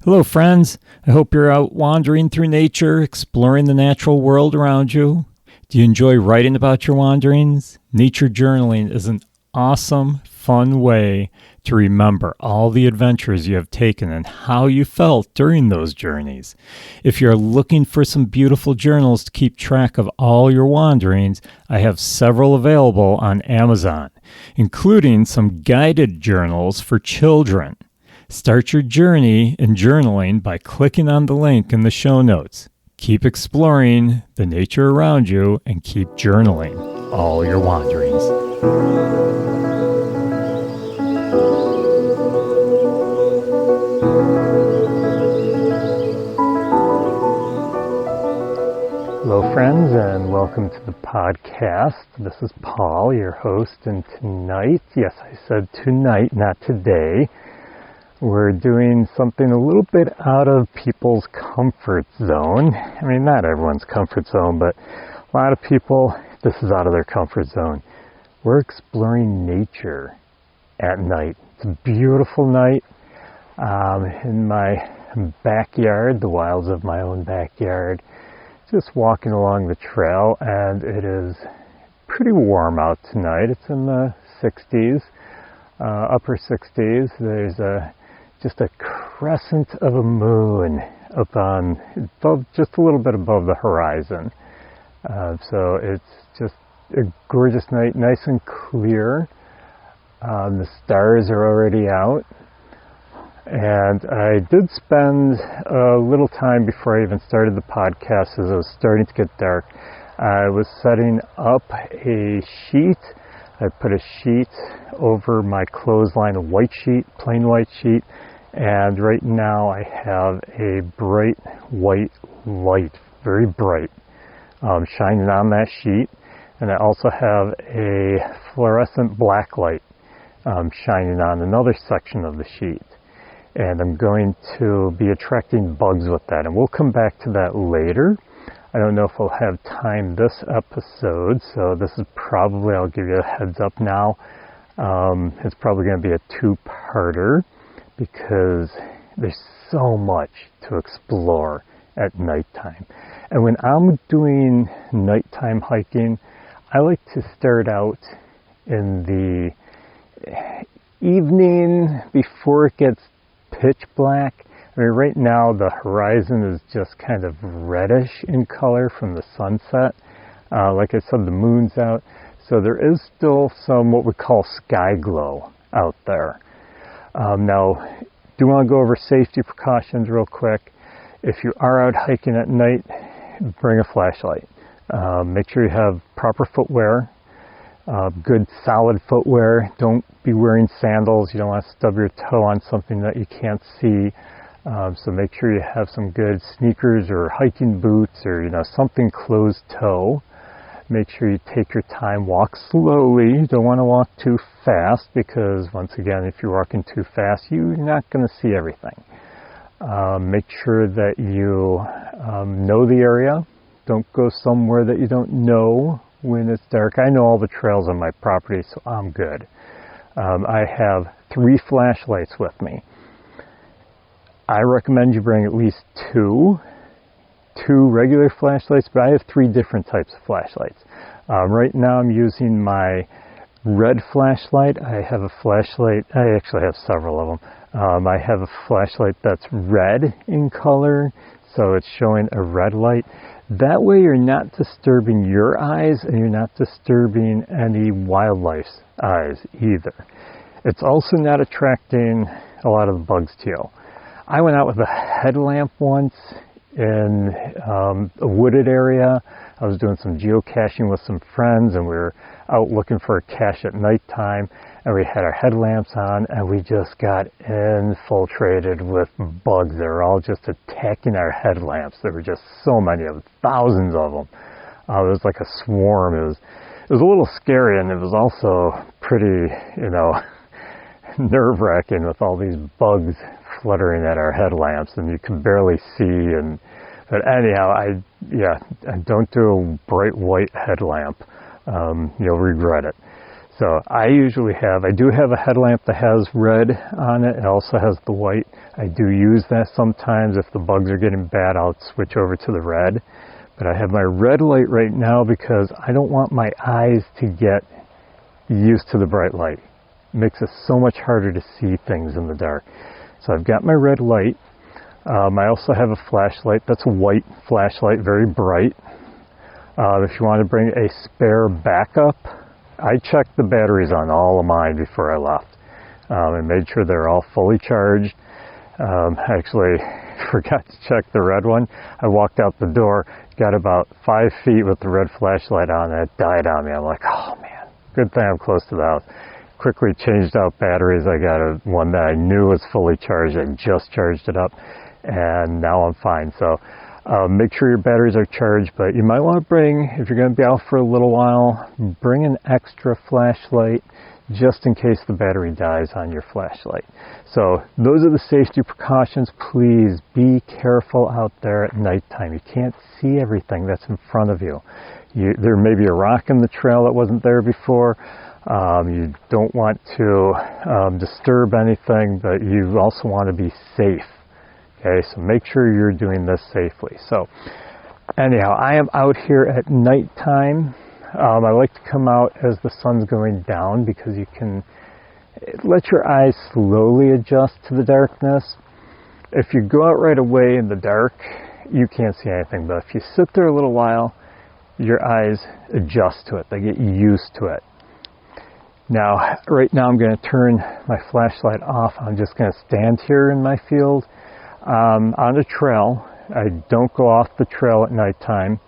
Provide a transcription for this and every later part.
Hello, friends. I hope you're out wandering through nature, exploring the natural world around you. Do you enjoy writing about your wanderings? Nature journaling is an awesome, fun way to remember all the adventures you have taken and how you felt during those journeys. If you're looking for some beautiful journals to keep track of all your wanderings, I have several available on Amazon, including some guided journals for children. Start your journey in journaling by clicking on the link in the show notes. Keep exploring the nature around you and keep journaling all your wanderings. Hello, friends, and welcome to the podcast. This is Paul, your host, and tonight, yes, I said tonight, not today, we're doing something a little bit out of people's comfort zone. I mean, not everyone's comfort zone, but a lot of people, this is out of their comfort zone. We're exploring nature at night. It's a beautiful night in my backyard, the wilds of my own backyard, just walking along the trail, and it is pretty warm out tonight. It's in the 60s, upper 60s. There's just a crescent of a moon just a little bit above the horizon. So it's just a gorgeous night, nice and clear. The stars are already out. And I did spend a little time before I even started the podcast, as it was starting to get dark. I was setting up a sheet. I put a sheet over my clothesline, a white sheet, plain white sheet, and right now I have a bright white light, very bright, shining on that sheet, and I also have a fluorescent black light shining on another section of the sheet, and I'm going to be attracting bugs with that, and we'll come back to that later. I don't know if we'll have time this episode, so this is probably, I'll give you a heads up now, it's probably going to be a two-parter because there's so much to explore at nighttime. And when I'm doing nighttime hiking, I like to start out in the evening before it gets pitch black. I mean, right now the horizon is just kind of reddish in color from the sunset. Like I said, the moon's out, so there is still some what we call sky glow out there. Now, do want to go over safety precautions real quick. If you are out hiking at night, bring a flashlight. Make sure you have proper footwear, good solid footwear. Don't be wearing sandals. You don't want to stub your toe on something that you can't see. So make sure you have some good sneakers or hiking boots or, something closed toe. Make sure you take your time, walk slowly. You don't want to walk too fast because, once again, if you're walking too fast, you're not going to see everything. Make sure that you know the area. Don't go somewhere that you don't know when it's dark. I know all the trails on my property, so I'm good. I have 3 flashlights with me. I recommend you bring at least two regular flashlights, but I have 3 different types of flashlights. Right now I'm using my red flashlight. I have a flashlight, I actually have several of them. I have a flashlight that's red in color, so it's showing a red light. That way you're not disturbing your eyes and you're not disturbing any wildlife's eyes either. It's also not attracting a lot of bugs to you. I went out with a headlamp once in a wooded area. I was doing some geocaching with some friends, and we were out looking for a cache at nighttime, and we had our headlamps on, and we just got infiltrated with bugs. They were all just attacking our headlamps. There were just so many of them, thousands of them. It was like a swarm. It was a little scary, and it was also pretty, nerve-wracking with all these bugs fluttering at our headlamps, and you can barely see. But anyhow, I don't do a bright white headlamp. You'll regret it. So I do have a headlamp that has red on it. It also has the white. I do use that sometimes. If the bugs are getting bad, I'll switch over to the red. But I have my red light right now because I don't want my eyes to get used to the bright light. It makes it so much harder to see things in the dark. So I've got my red light. I also have a flashlight. That's a white flashlight, very bright. If you want to bring a spare backup, I checked the batteries on all of mine before I left and made sure they're all fully charged. I actually forgot to check the red one. I walked out the door, got about 5 feet with the red flashlight on, and it died on me. I'm like, oh man, good thing I'm close to the house. Quickly changed out batteries. I got one that I knew was fully charged. I just charged it up, and now I'm fine. So make sure your batteries are charged, but you might want to bring, if you're going to be out for a little while, bring an extra flashlight just in case the battery dies on your flashlight. So those are the safety precautions. Please be careful out there at nighttime. You can't see everything that's in front of you. There may be a rock in the trail that wasn't there before. You don't want to disturb anything, but you also want to be safe. Okay, so make sure you're doing this safely. So anyhow, I am out here at nighttime. I like to come out as the sun's going down because you can let your eyes slowly adjust to the darkness. If you go out right away in the dark, you can't see anything. But if you sit there a little while, your eyes adjust to it. They get used to it. Now, right now I'm going to turn my flashlight off. I'm just going to stand here in my field on a trail. I don't go off the trail at nighttime,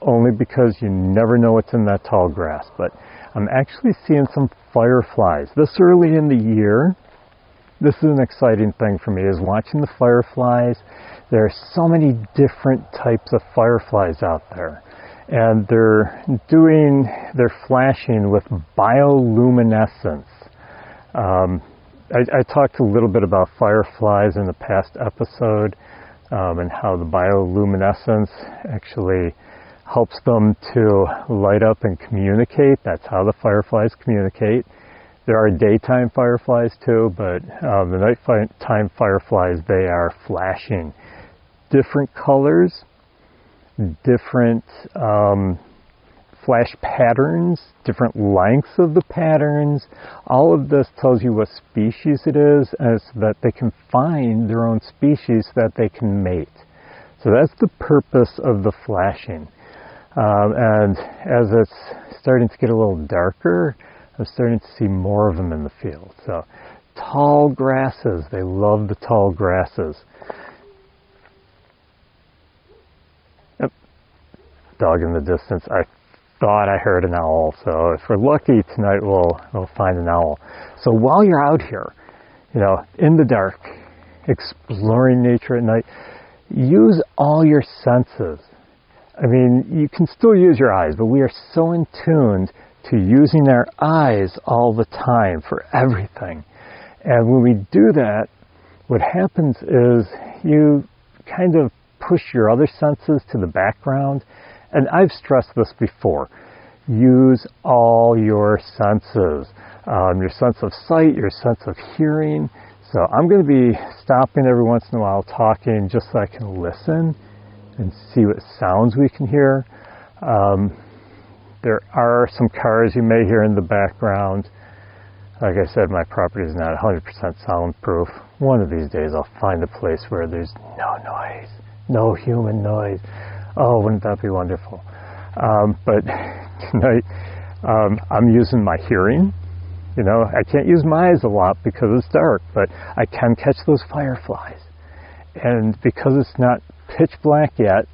only because you never know what's in that tall grass. But I'm actually seeing some fireflies. This early in the year, this is an exciting thing for me, is watching the fireflies. There are so many different types of fireflies out there. And they're flashing with bioluminescence. I talked a little bit about fireflies in the past episode and how the bioluminescence actually helps them to light up and communicate. That's how the fireflies communicate. There are daytime fireflies too, but the nighttime fireflies, they are flashing different colors, different flash patterns, different lengths of the patterns. All of this tells you what species it is, and so that they can find their own species that they can mate. So that's the purpose of the flashing. And as it's starting to get a little darker, I'm starting to see more of them in the field. So tall grasses, they love the tall grasses. Dog in the distance. I thought I heard an owl, so if we're lucky tonight we'll find an owl. So while you're out here, in the dark, exploring nature at night, use all your senses. I mean, you can still use your eyes, but we are so in tune to using our eyes all the time for everything. And when we do that, what happens is you kind of push your other senses to the background. And I've stressed this before. Use all your senses. Your sense of sight, your sense of hearing. So I'm going to be stopping every once in a while talking just so I can listen and see what sounds we can hear. There are some cars you may hear in the background. Like I said, my property is not 100% soundproof. One of these days I'll find a place where there's no noise, no human noise. Oh, wouldn't that be wonderful? But tonight, I'm using my hearing. I can't use my eyes a lot because it's dark, but I can catch those fireflies. And because it's not pitch black yet,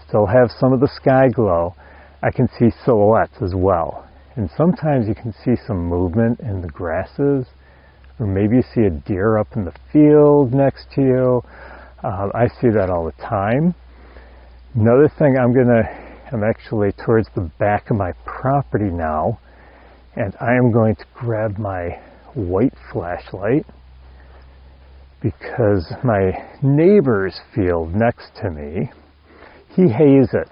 still have some of the sky glow, I can see silhouettes as well. And sometimes you can see some movement in the grasses, or maybe you see a deer up in the field next to you. I see that all the time. Another thing, I'm actually towards the back of my property now, and I am going to grab my white flashlight because my neighbor's field next to me, he hays it.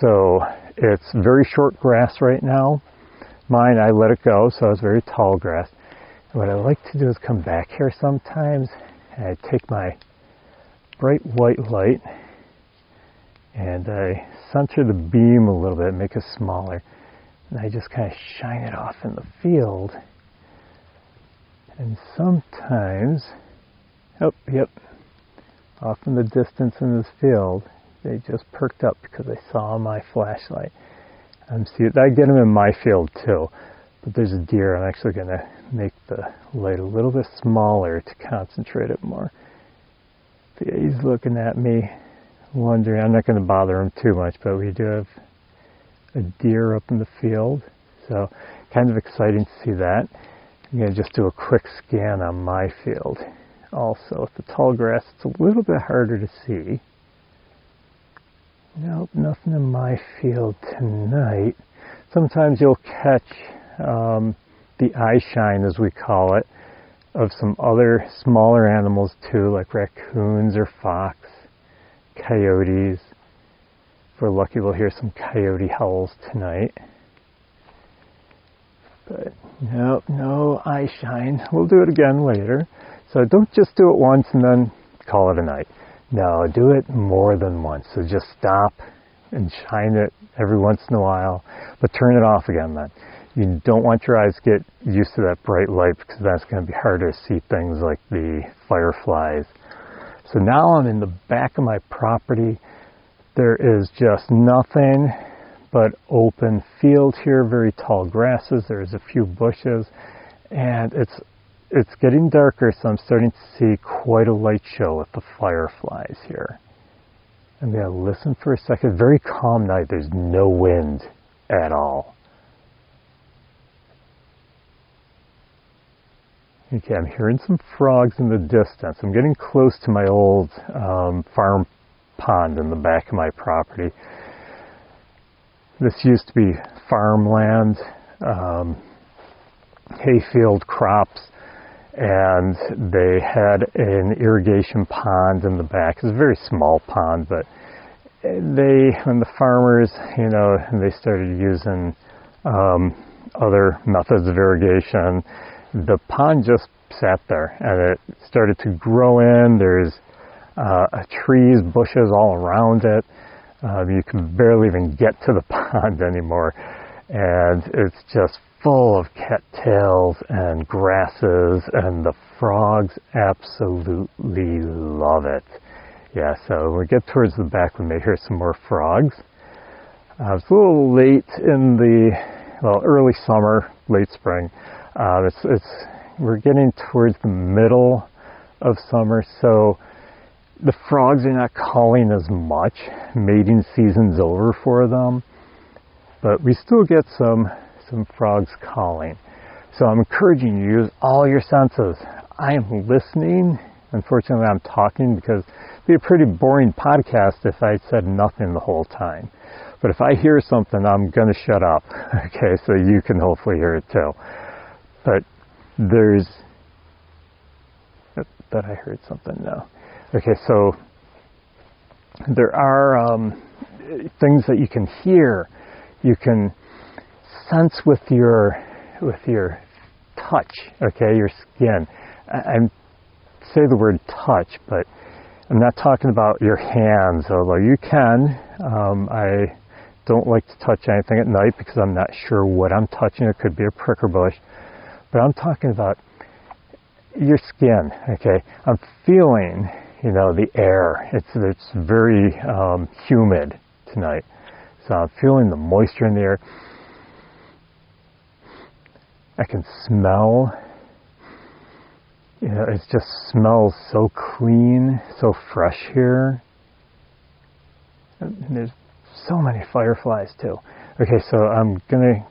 So it's very short grass right now. mine, I let it go, so I was very tall grass. And what I like to do is come back here sometimes, and I take my bright white light, and I center the beam a little bit, make it smaller, and I just kind of shine it off in the field. And sometimes, oh, yep, off in the distance in this field, they just perked up because they saw my flashlight. I get them in my field too, but there's a deer. I'm actually going to make the light a little bit smaller to concentrate it more. Yeah, he's looking at me, wondering. I'm not going to bother him too much, but we do have a deer up in the field, so kind of exciting to see that. I'm going to just do a quick scan on my field. Also, with the tall grass, it's a little bit harder to see. Nope, nothing in my field tonight. Sometimes you'll catch the eye shine, as we call it, of some other smaller animals too, like raccoons or fox, coyotes. If we're lucky, we'll hear some coyote howls tonight. But no eye shine. We'll do it again later. So don't just do it once and then call it a night. No, do it more than once. So just stop and shine it every once in a while, but turn it off again then. You don't want your eyes to get used to that bright light, because that's going to be harder to see things like the fireflies. So now I'm in the back of my property. There is just nothing but open field here, very tall grasses. There's a few bushes, and it's getting darker, so I'm starting to see quite a light show with the fireflies here. I'm going to listen for a second. Very calm night. There's no wind at all. Okay, I'm hearing some frogs in the distance. I'm getting close to my old farm pond in the back of my property. This used to be farmland, hayfield crops, and they had an irrigation pond in the back. It's a very small pond, but when the farmers, they started using other methods of irrigation, the pond just sat there, and it started to grow in. There's trees, bushes all around it. You can barely even get to the pond anymore, and it's just full of cattails and grasses, and the frogs absolutely love it. Yeah, so when we get towards the back, we may hear some more frogs. It's a little late in early summer, late spring. We're getting towards the middle of summer, so the frogs are not calling as much. Mating season's over for them, but we still get some frogs calling. So I'm encouraging you to use all your senses. I am listening. Unfortunately, I'm talking because it'd be a pretty boring podcast if I said nothing the whole time. But if I hear something, I'm going to shut up. Okay, so you can hopefully hear it too. But but I heard something now. Okay, so there are things that you can hear, you can sense with your touch, okay, your skin. I say the word touch, but I'm not talking about your hands, although you can. I don't like to touch anything at night because I'm not sure what I'm touching. It could be a pricker bush. But I'm talking about your skin, okay? I'm feeling, the air. It's very humid tonight. So I'm feeling the moisture in the air. I can smell, it just smells so clean, so fresh here. And there's so many fireflies too. Okay, so I'm gonna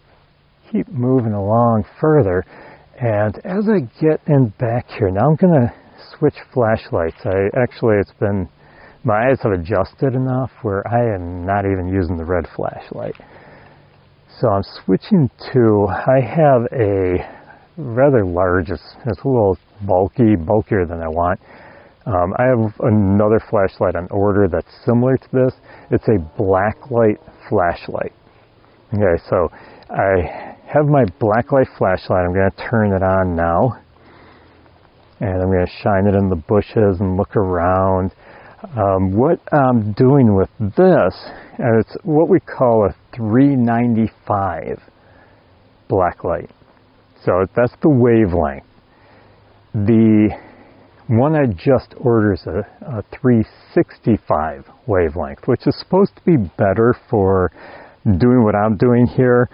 keep moving along further, and as I get in back here, now I'm gonna switch flashlights. My eyes have adjusted enough where I am not even using the red flashlight. So I'm switching to, I have a rather large, it's a little bulkier than I want. I have another flashlight on order that's similar to this. It's a black light flashlight. Okay, so I have my blacklight flashlight. I'm going to turn it on now. And I'm going to shine it in the bushes and look around. What I'm doing with this, and it's what we call a 395 blacklight. So that's the wavelength. The one I just ordered is a 365 wavelength, which is supposed to be better for doing what I'm doing here.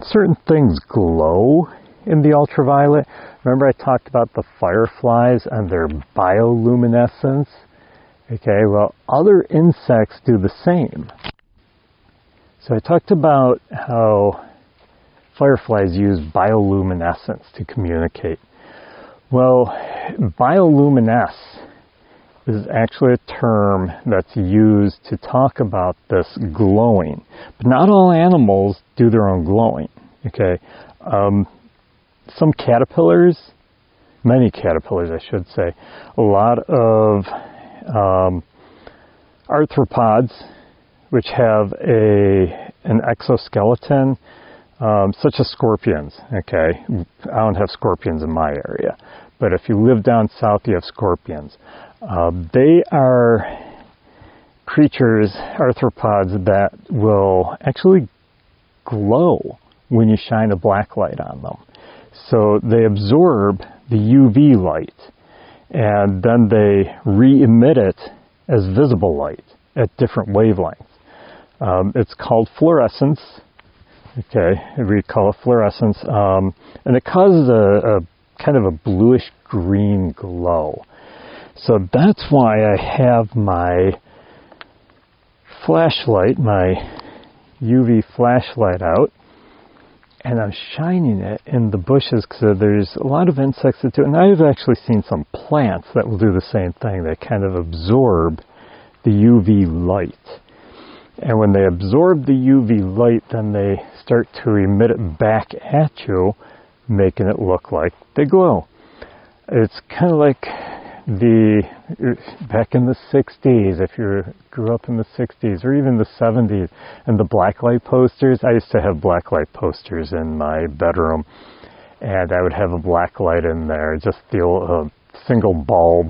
Certain things glow in the ultraviolet. Remember I talked about the fireflies and their bioluminescence? Okay, well, other insects do the same. So I talked about how fireflies use bioluminescence to communicate. Well, bioluminesce is actually a term that's used to talk about this glowing. But not all animals do their own glowing, okay? Some caterpillars, many caterpillars I should say, a lot of arthropods, which have an exoskeleton, such as scorpions, okay? I don't have scorpions in my area, but if you live down south, you have scorpions. They are creatures, arthropods, that will actually glow when you shine a black light on them. So they absorb the UV light, and then they re-emit it as visible light at different wavelengths. It's called fluorescence. Okay, we call it fluorescence, and it causes a kind of a bluish-green glow. So that's why I have my flashlight, my UV flashlight out, and I'm shining it in the bushes because there's a lot of insects that do it. And I've actually seen some plants that will do the same thing. They kind of absorb the UV light. And when they absorb the UV light, then they start to emit it back at you, making it look like they glow. It's kind of like back in the 60s, if you grew up in the 60s or even the 70s, and the blacklight posters. I used to have blacklight posters in my bedroom, and I would have a black light in there, just the single bulb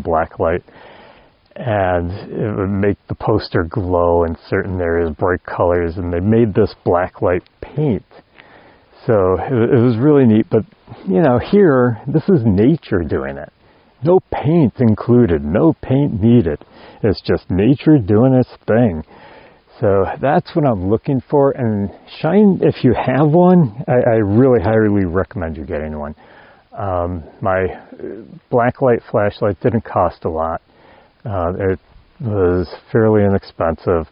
blacklight. And it would make the poster glow in certain areas, bright colors, and they made this blacklight paint. So it was really neat, but you know, here, this is nature doing it. No paint included, no paint needed. It's just nature doing its thing. So that's what I'm looking for, and shine, if you have one, I really highly recommend you getting one. My blacklight flashlight didn't cost a lot. It was fairly inexpensive,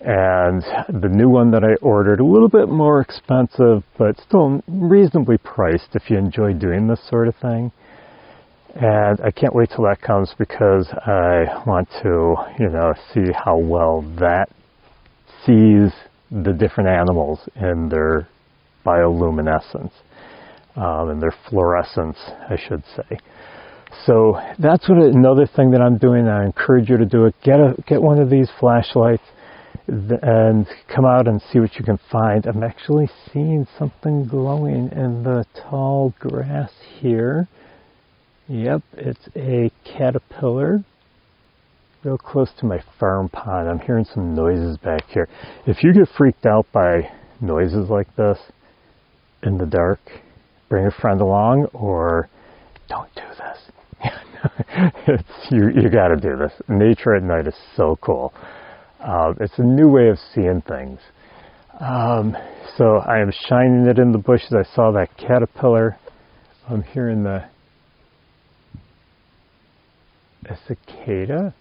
and the new one that I ordered, a little bit more expensive, but still reasonably priced if you enjoy doing this sort of thing. And I can't wait till that comes because I want to, you know, see how well that sees the different animals in their bioluminescence, and their fluorescence, I should say. So that's another thing that I'm doing. I encourage you to do it. Get one of these flashlights and come out and see what you can find. I'm actually seeing something glowing in the tall grass here. Yep, it's a caterpillar. Real close to my farm pond. I'm hearing some noises back here. If you get freaked out by noises like this in the dark, bring a friend along or don't do this. You got to do this. Nature at night is so cool. It's a new way of seeing things. So I am shining it in the bushes. I saw that caterpillar. I'm hearing a cicada.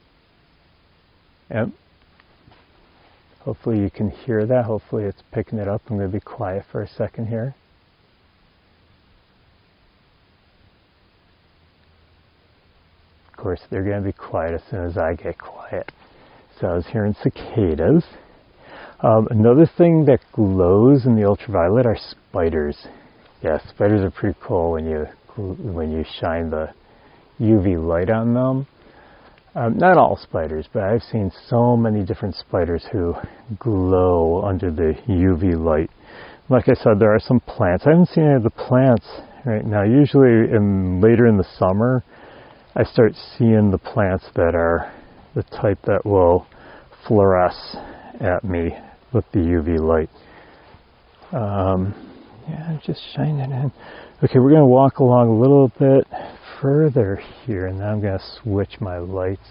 Yep. Hopefully you can hear that. Hopefully it's picking it up. I'm going to be quiet for a second here. Of course, they're going to be quiet as soon as I get quiet. So I was hearing cicadas. Another thing that glows in the ultraviolet are spiders. Yeah, spiders are pretty cool when you shine the UV light on them. Not all spiders, but I've seen so many different spiders who glow under the UV light Like I said, there are some plants. I haven't seen any of the plants right now. Usually later in the summer, I start seeing the plants that are the type that will fluoresce at me with the UV light. Yeah, just shine it in. Okay, we're going to walk along a little bit further here, and now I'm going to switch my lights.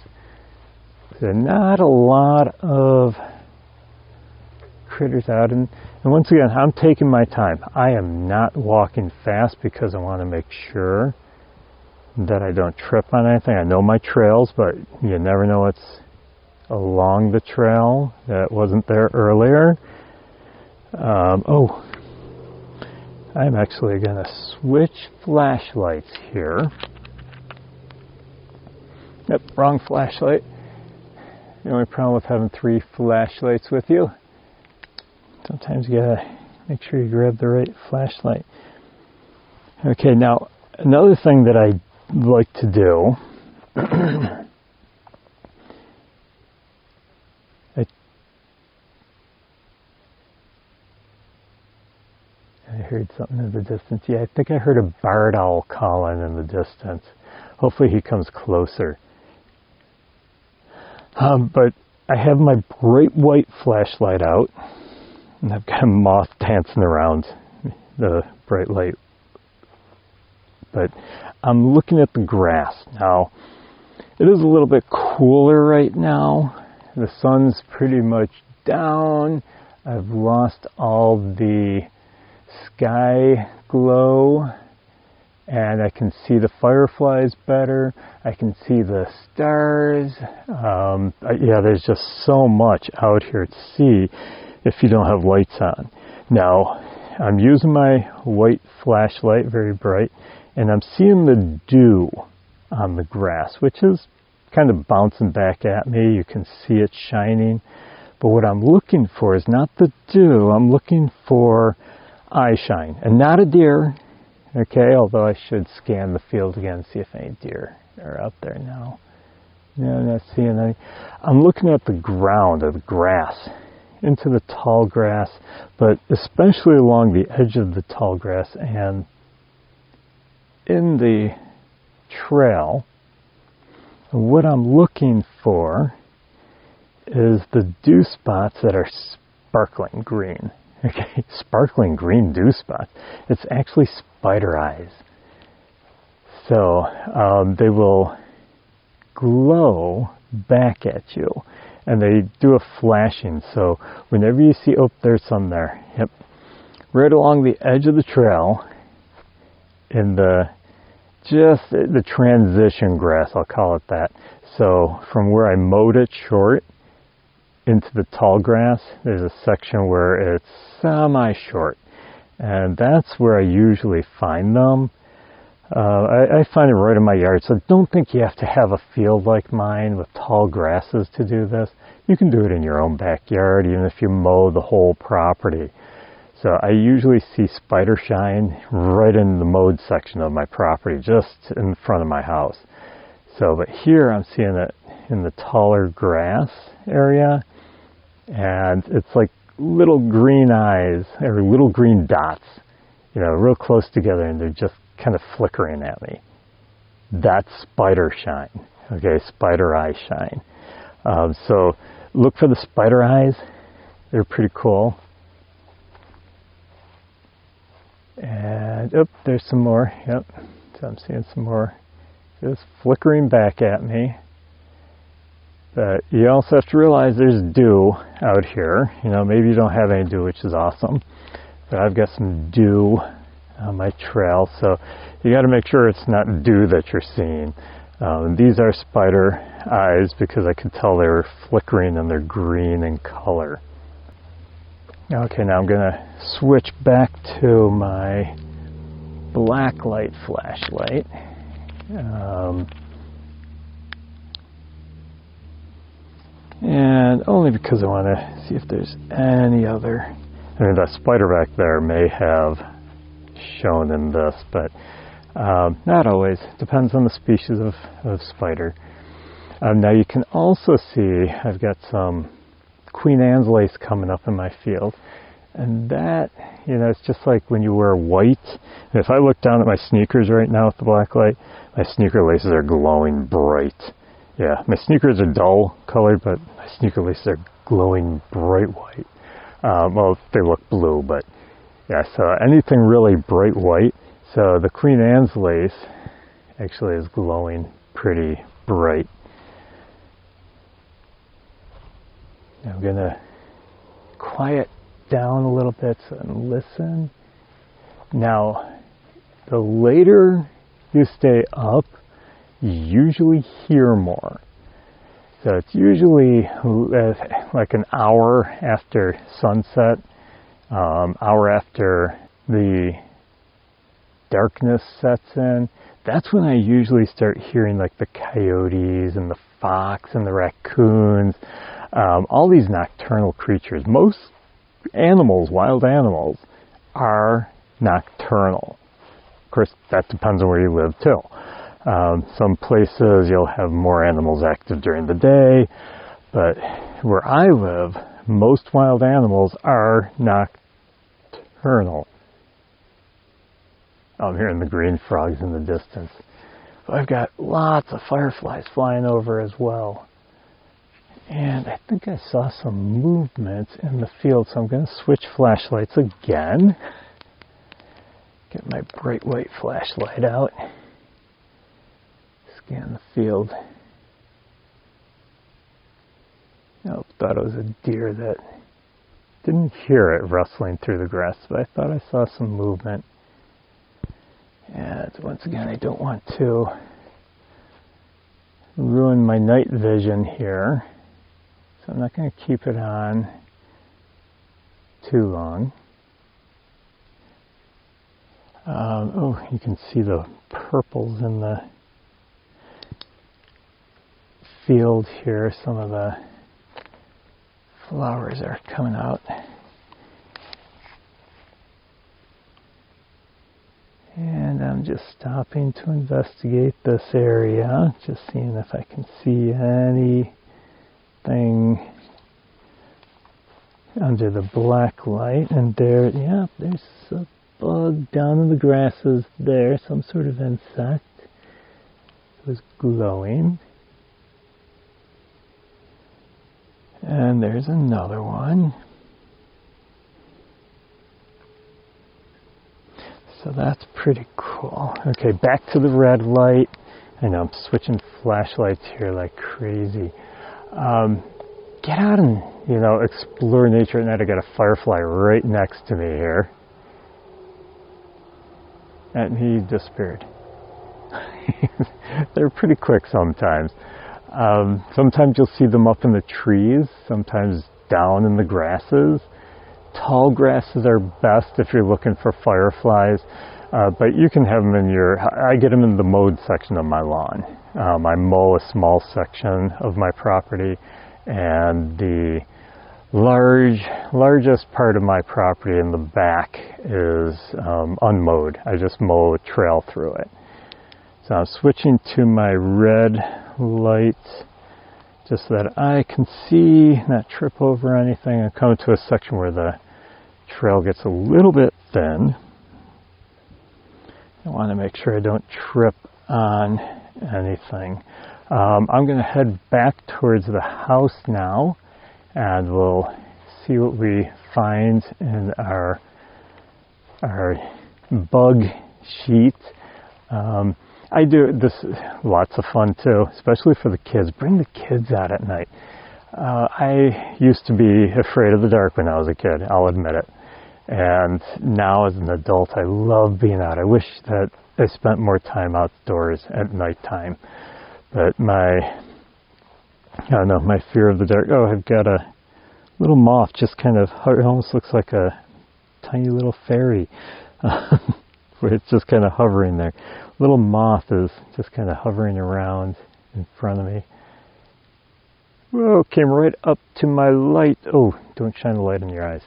So not a lot of critters out, and once again, I'm taking my time. I am not walking fast because I want to make sure that I don't trip on anything. I know my trails, but you never know what's along the trail that wasn't there earlier. I'm actually going to switch flashlights here. Yep, wrong flashlight. The only problem with having 3 flashlights with you, sometimes you gotta make sure you grab the right flashlight. Okay, now another thing that I like to do, I heard something in the distance. Yeah, I think I heard a barred owl calling in the distance. Hopefully he comes closer. But I have my bright white flashlight out, and I've got a moth dancing around the bright light. But I'm looking at the grass. Now, it is a little bit cooler right now. The sun's pretty much down. I've lost all the sky glow, and I can see the fireflies better. I can see the stars. Yeah, there's just so much out here to see if you don't have lights on. Now, I'm using my white flashlight, very bright, and I'm seeing the dew on the grass, which is kind of bouncing back at me. You can see it shining. But what I'm looking for is not the dew. I'm looking for eye shine, and not a deer. Okay, although I should scan the field again and see if any deer are out there now. No, I'm not seeing any. I'm looking at the ground, or the grass, into the tall grass, but especially along the edge of the tall grass and in the trail. And what I'm looking for is the dew spots that are sparkling green. Okay, sparkling green dew spots. It's actually spider eyes. So they will glow back at you, and they do a flashing. So whenever you see, oh, there's some there. Yep, right along the edge of the trail, in the transition grass, I'll call it that. So from where I mowed it short into the tall grass, there's a section where it's semi-short, and that's where I usually find them. I find it right in my yard, so don't think you have to have a field like mine with tall grasses to do this. You can do it in your own backyard, even if you mow the whole property. So I usually see spider shine right in the mowed section of my property, just in front of my house. So, but here I'm seeing it in the taller grass area, and it's like little green eyes, or little green dots, you know, real close together, and they're just kind of flickering at me. That's spider shine, okay, spider eye shine. So look for the spider eyes. They're pretty cool. And, oh, there's some more, yep. So I'm seeing some more just flickering back at me. But you also have to realize there's dew out here. You know, maybe you don't have any dew, which is awesome. But I've got some dew on my trail, so you got to make sure it's not dew that you're seeing. These are spider eyes because I could tell they were flickering and they're green in color. Okay, now I'm going to switch back to my black light flashlight. And only because I want to see if there's any other. I mean, that spider back there may have shown in this, but not always. Depends on the species of spider. Now you can also see I've got some Queen Anne's lace coming up in my field. And that, it's just like when you wear white. If I look down at my sneakers right now with the black light, my sneaker laces are glowing bright. Yeah, my sneakers are dull colored, but my sneaker laces are glowing bright white. Well, they look blue, but yeah, so anything really bright white. So the Queen Anne's lace actually is glowing pretty bright. I'm going to quiet down a little bit and listen. Now, the later you stay up, you usually hear more. So it's usually like an hour after sunset, hour after the darkness sets in. That's when I usually start hearing like the coyotes and the fox and the raccoons, all these nocturnal creatures. Most animals, wild animals, are nocturnal. Of course, that depends on where you live too. Some places you'll have more animals active during the day, but where I live, most wild animals are nocturnal. I'm hearing the green frogs in the distance. I've got lots of fireflies flying over as well. And I think I saw some movement in the field, so I'm going to switch flashlights again. Get my bright white flashlight out. Scan the field. Oh, thought it was a deer that didn't hear it rustling through the grass, but I thought I saw some movement. And once again, I don't want to ruin my night vision here, so I'm not going to keep it on too long. Oh, you can see the purples in the field here. Some of the flowers are coming out. And I'm just stopping to investigate this area, just seeing if I can see anything under the black light. And there, yeah, there's a bug down in the grasses there, some sort of insect. It was glowing. And there's another one. So that's pretty cool. Okay, back to the red light. I know I'm switching flashlights here like crazy. Get out and, explore nature at night. I got a firefly right next to me here. And he disappeared. They're pretty quick sometimes. Sometimes you'll see them up in the trees, sometimes down in the grasses. Tall grasses are best if you're looking for fireflies, but you can have them in I get them in the mowed section of my lawn. I mow a small section of my property, and the largest part of my property in the back is unmowed. I just mow a trail through it. So I'm switching to my red light just so that I can see, not trip over anything. I'm coming to a section where the trail gets a little bit thin. I want to make sure I don't trip on anything. I'm going to head back towards the house now, and we'll see what we find in our bug sheet. I do this, lots of fun too, especially for the kids. Bring the kids out at night. I used to be afraid of the dark when I was a kid, I'll admit it. And now as an adult, I love being out. I wish that I spent more time outdoors at nighttime. But my fear of the dark. Oh, I've got a little moth just kind of, it almost looks like a tiny little fairy. Where it's just kind of hovering there. Little moth is just kind of hovering around in front of me. Whoa, came right up to my light. Oh, don't shine the light in your eyes.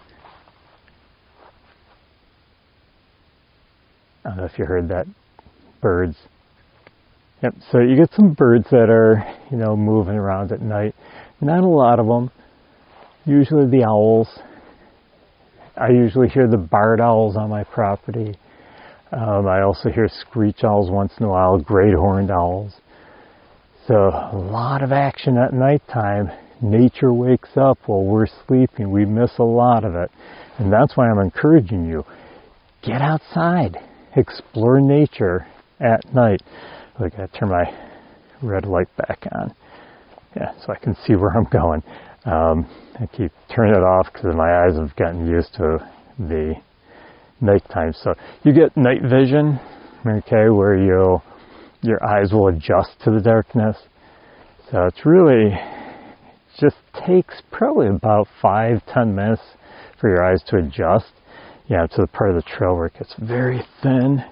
I don't know if you heard that. Birds. Yep, so you get some birds that are, moving around at night. Not a lot of them. Usually the owls. I usually hear the barred owls on my property. I also hear screech owls once in a while, great horned owls. So a lot of action at nighttime. Nature wakes up while we're sleeping. We miss a lot of it. And that's why I'm encouraging you. Get outside. Explore nature at night. Look, I turn my red light back on. Yeah, so I can see where I'm going. I keep turning it off because my eyes have gotten used to the nighttime. So you get night vision, okay, where your eyes will adjust to the darkness. So it's really just takes probably about 5-10 minutes for your eyes to adjust, to the part of the trail where it gets very thin.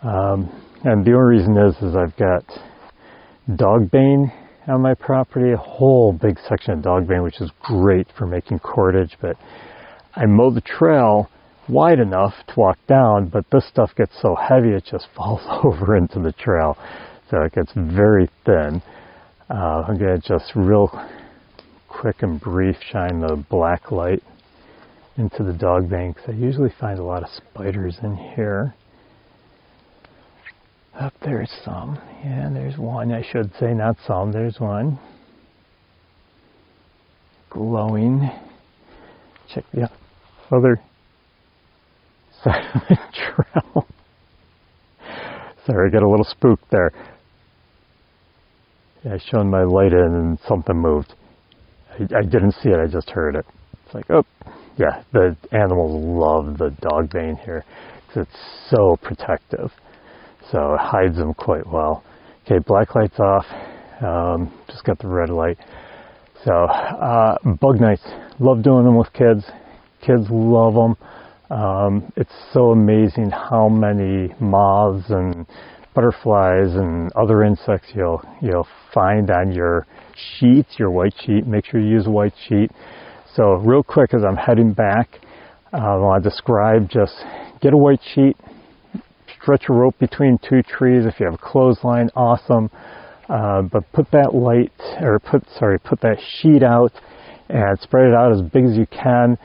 And the only reason is I've got dogbane on my property, a whole big section of dogbane, which is great for making cordage, but I mow the trail wide enough to walk down, but this stuff gets so heavy it just falls over into the trail. So it gets very thin. I'm going to just real quick and brief shine the black light into the dogbane because I usually find a lot of spiders in here. Up there's some. Yeah, there's one. I should say not some. There's one. Glowing. Check the other side of the trail. Sorry, I got a little spooked there. Yeah, I shone my light in and something moved. I didn't see it, I just heard it. It's like, oh, yeah, the animals love the dogbane here because it's so protective. So it hides them quite well. Okay, black light's off. Just got the red light. So bug nights, love doing them with kids. Kids love them. It's so amazing how many moths and butterflies and other insects you'll find on your sheets, your white sheet. Make sure you use a white sheet. So real quick, as I'm heading back, I want to describe, just get a white sheet, stretch a rope between two trees. If you have a clothesline, awesome. But put that put that sheet out and spread it out as big as you can.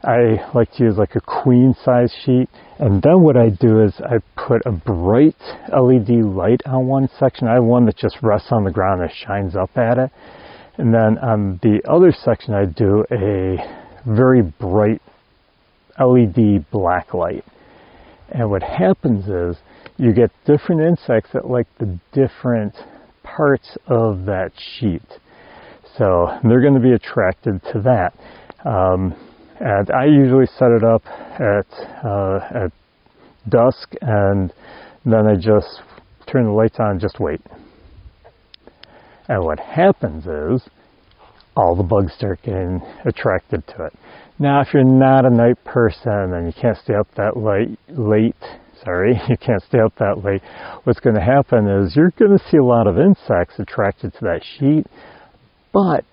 I like to use like a queen size sheet. And then what I do is I put a bright LED light on one section. I have one that just rests on the ground and shines up at it. And then on the other section I do a very bright LED black light. And what happens is you get different insects that like the different parts of that sheet. So they're going to be attracted to that. And I usually set it up at dusk, and then I just turn the lights on and just wait. And what happens is all the bugs start getting attracted to it. Now, if you're not a night person and you can't stay up that late, what's going to happen is you're going to see a lot of insects attracted to that sheet, but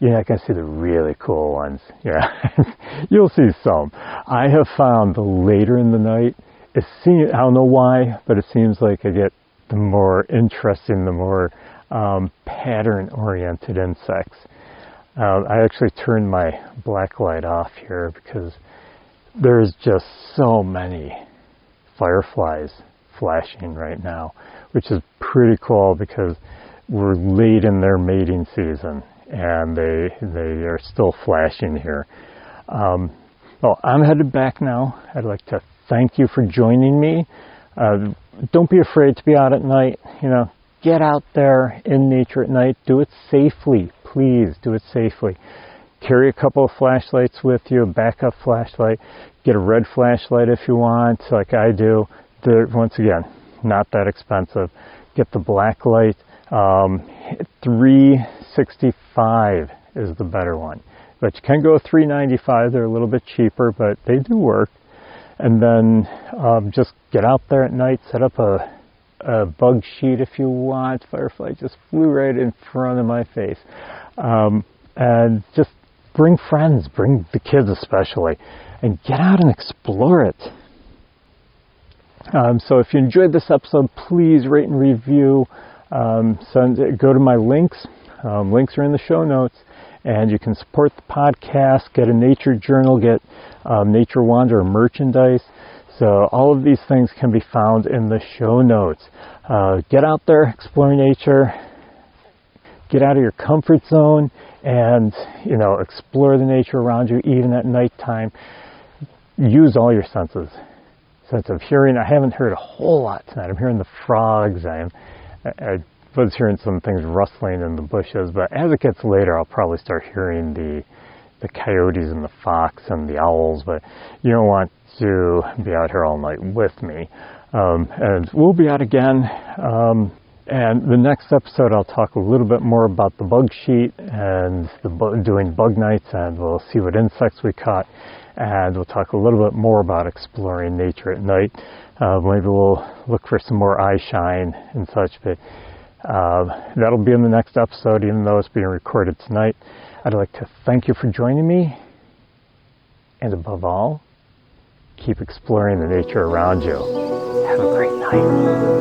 you're not going to see the really cool ones. Yeah, you'll see some. I have found the later in the night, I don't know why, but it seems like I get the more interesting, the more pattern-oriented insects. I actually turned my black light off here because there's just so many fireflies flashing right now, which is pretty cool because we're late in their mating season and they are still flashing here. Well, I'm headed back now. I'd like to thank you for joining me. Don't be afraid to be out at night. Get out there in nature at night. Do it safely. Please do it safely. Carry a couple of flashlights with you, a backup flashlight. Get a red flashlight if you want, like I do. They're, once again, not that expensive. Get the black light. 365 is the better one. But you can go $395. They're a little bit cheaper, but they do work. And then just get out there at night, set up a bug sheet if you want. Firefly just flew right in front of my face. And just bring friends, bring the kids especially, and get out and explore it. So if you enjoyed this episode, please rate and review. Go to my links. Links are in the show notes. And you can support the podcast, get a nature journal, get Nature Wanderer merchandise. So all of these things can be found in the show notes. Get out there, explore nature, get out of your comfort zone, and explore the nature around you, even at nighttime. Use all your senses. Sense of hearing. I haven't heard a whole lot tonight. I'm hearing the frogs. I was hearing some things rustling in the bushes, but as it gets later, I'll probably start hearing the coyotes and the fox and the owls, but you don't want to be out here all night with me. And we'll be out again. And the next episode, I'll talk a little bit more about the bug sheet and doing bug nights, and we'll see what insects we caught. And we'll talk a little bit more about exploring nature at night. Maybe we'll look for some more eye shine and such, but that'll be in the next episode, even though it's being recorded tonight. I'd like to thank you for joining me, and above all, keep exploring the nature around you. Have a great night.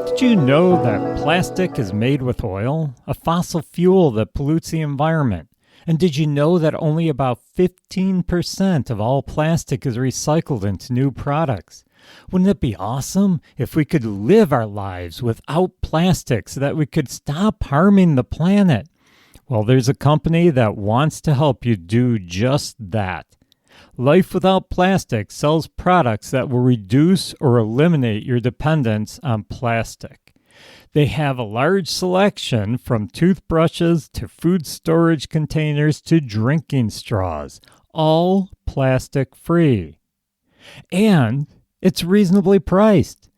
Did you know that plastic is made with oil, a fossil fuel that pollutes the environment? And did you know that only about 15% of all plastic is recycled into new products? Wouldn't it be awesome if we could live our lives without plastic so that we could stop harming the planet? Well, there's a company that wants to help you do just that. Life Without Plastic sells products that will reduce or eliminate your dependence on plastic. They have a large selection from toothbrushes to food storage containers to drinking straws, all plastic free. And it's reasonably priced.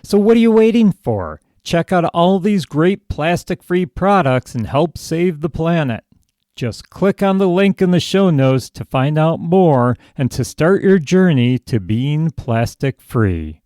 So what are you waiting for? Check out all these great plastic-free products and help save the planet. Just click on the link in the show notes to find out more and to start your journey to being plastic-free.